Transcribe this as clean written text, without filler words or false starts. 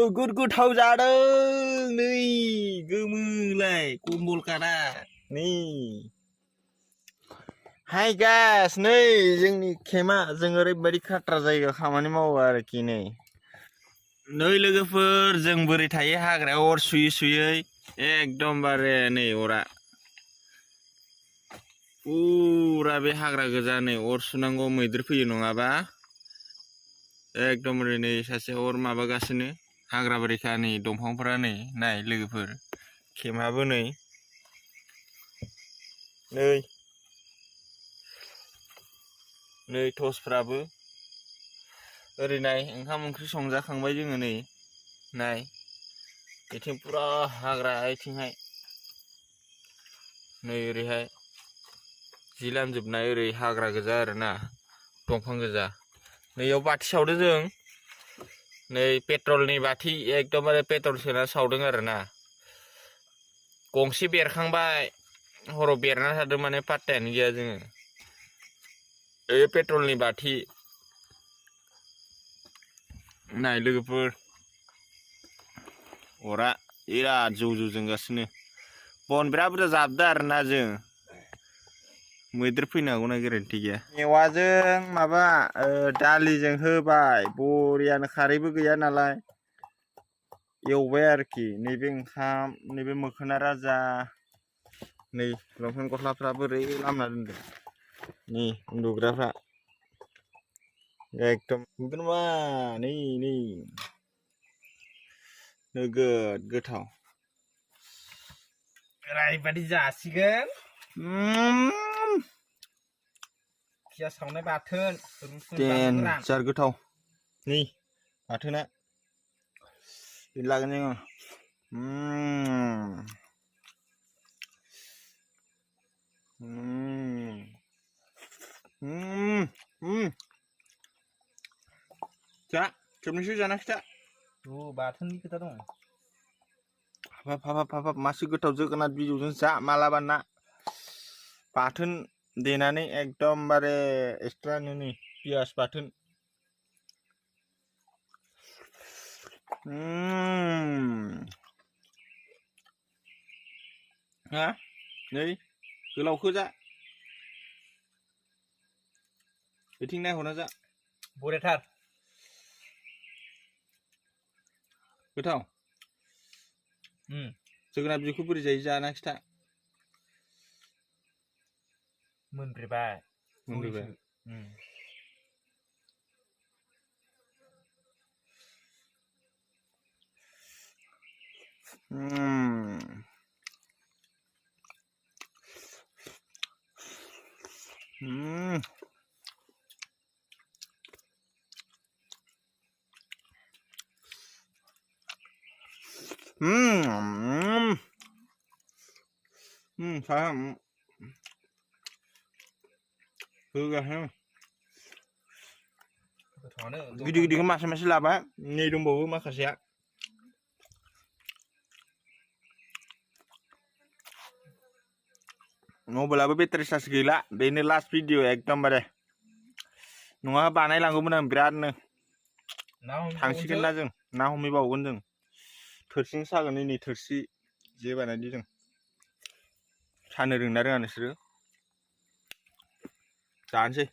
नोगोद गोथाव जादों नै गोमोलाय कम्बल काटा नै हाय गाइस नै जोंनि केमा जों ओरैबायदि खाट्रा जायगायाव खामानि मावो आरोखि नै लोगोफोर जों बोरै थायो हाग्रायाव अर सुयै एकदमबारे नै अरा पुरा बे हाग्रा गोजा नै अर सुनांगौ मैदेर फैयो नङाबा एकदमबारे नै सासे अर माबागासिनो हाग्रा बारिखा नै दंफांफोरा नै नाय लोगोफोर केमाबो नै नै टर्चफ्राबो ओरै नाय ओंखाम ओंख्रि संजाखांबाय जोङो नै नाय बेथिं पुरा हाग्रा आइथिंहाय नै ओरैहाय जि लामजोबनाय ओरै हाग्रा गोजा आरोना दंफां गोजा नैयाव बाथि सावदों जों नै पेट्रलनि बाथि एकदमबारे पेट्रल सोना सावदों आरोना गंसे बेरखांबाय हराव बेरना थादों माने पात्तायानो गैया जोङो पेट्रलनि बाथि नाय लोगोफोर अरा बिराद जौ जोंगासिनो बन बिराद बुरजा जाबदों आरोना जों मैदेर फैनो हागौना गेरेन्टि गैया मेवाजों माबा दालिजों होबाय बरियानो खारैबो गैया नालाय एवबाय आरोखि नैबे ओंखाम नैबे मोखोना राजा नै लंपेन्ट गस्लाफ्रा बोरै लामना दोनदों नै उन्दुग्राफ्रा एकदम नुदोंबा नै नोगोद गोथाव ओरैबायदि जासिगोन पियास सावनाय बाथोन जार गोथाव नै बाथोना लागोन जोङो जा खेबनैसो जाना खिथा बाथोननि खोथा दं हाबाब मासे गोथाव जोगोनार बिजौजों जा मालाबा ना बाथोन देनानै एकदमबारे एक्सट्रानो नै पियास बाथोन हा नै गोलावखो जा बेथिं नायहरना जा बरियाथार गोथाव जोगोनार बिजौखौ बोरै जायो जाना खिथा मोनब्रेबाय गिदिर मासे लाबाय नै दंबावो माखासेया मबाइलाबो बेटारि चार्ज गैला बेनो लास्ट भिडिअ एकदमबारे नङा बानायलांगौमोन आं बिरादनो थांसिगोन ना जों ना हमहैबावगोन जों थोरसिं सागोन नै थोरसि जे बानायदि जों सानो रोंना रोङा नोंसोरो जानोसै